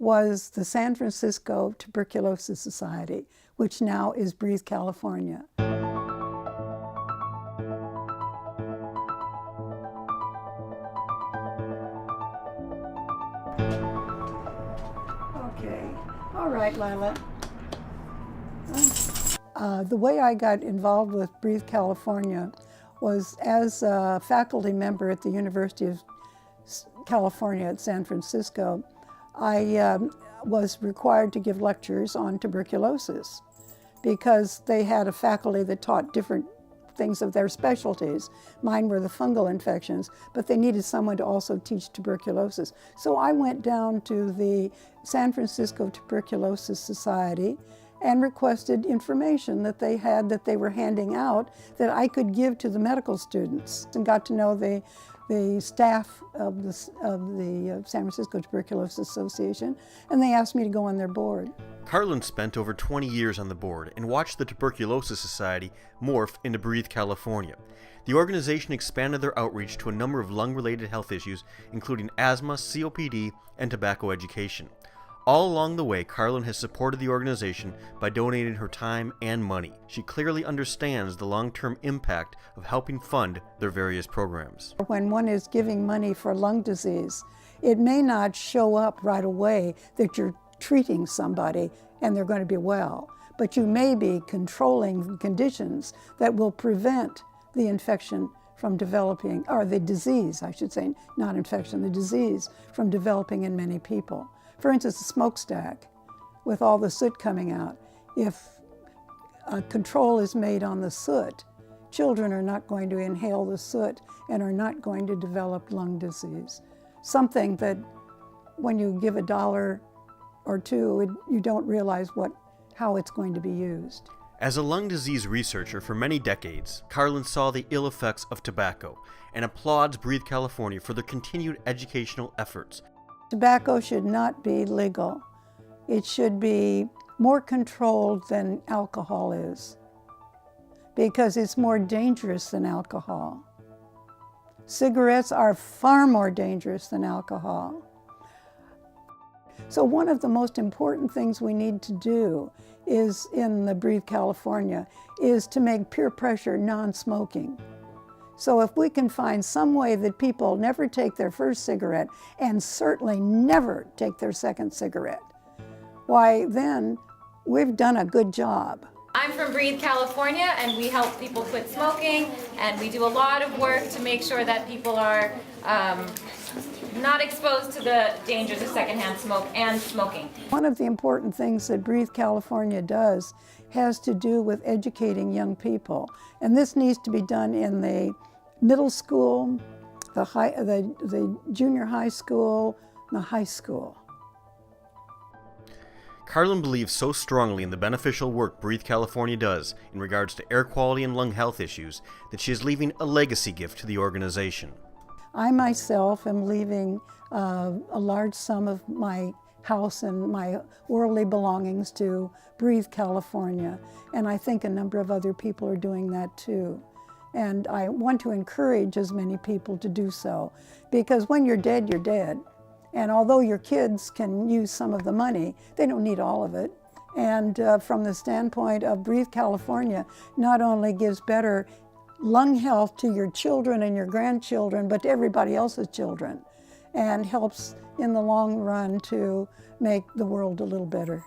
was the San Francisco Tuberculosis Society, which now is Breathe California. Okay, all right, Lila. The way I got involved with Breathe California was as a faculty member at the University of California at San Francisco. I was required to give lectures on tuberculosis because they had a faculty that taught different things of their specialties. Mine were the fungal infections, but they needed someone to also teach tuberculosis. So I went down to the San Francisco Tuberculosis Society and requested information that they had, that they were handing out, that I could give to the medical students, and got to know the staff of the San Francisco Tuberculosis Association, and they asked me to go on their board. Carlyn spent over 20 years on the board and watched the Tuberculosis Society morph into Breathe California. The organization expanded their outreach to a number of lung-related health issues, including asthma, COPD, and tobacco education. All along the way, Carlyn has supported the organization by donating her time and money. She clearly understands the long-term impact of helping fund their various programs. When one is giving money for lung disease, it may not show up right away that you're treating somebody and they're going to be well, but you may be controlling conditions that will prevent the infection from developing, or the disease, I should say, not infection, the disease from developing in many people. For instance, a smokestack with all the soot coming out. If a control is made on the soot, children are not going to inhale the soot and are not going to develop lung disease. Something that when you give $1 or $2, you don't realize how it's going to be used. As a lung disease researcher for many decades, Carlyn saw the ill effects of tobacco and applauds Breathe California for their continued educational efforts. Tobacco should not be legal. It should be more controlled than alcohol is, because it's more dangerous than alcohol. Cigarettes are far more dangerous than alcohol. So one of the most important things we need to do is, in the Breathe California, is to make peer pressure non-smoking. So if we can find some way that people never take their first cigarette and certainly never take their second cigarette, why then we've done a good job. I'm from Breathe California, and we help people quit smoking, and we do a lot of work to make sure that people are not exposed to the dangers of secondhand smoke and smoking. One of the important things that Breathe California does has to do with educating young people, and this needs to be done in the middle school, the junior high school, and the high school. Carlyn believes so strongly in the beneficial work Breathe California does in regards to air quality and lung health issues that she is leaving a legacy gift to the organization. I myself am leaving a large sum of my house and my worldly belongings to Breathe California, and I think a number of other people are doing that too. And I want to encourage as many people to do so, because when you're dead, you're dead. And although your kids can use some of the money, they don't need all of it. And from the standpoint of Breathe California, not only gives better lung health to your children and your grandchildren, but to everybody else's children, and helps in the long run to make the world a little better.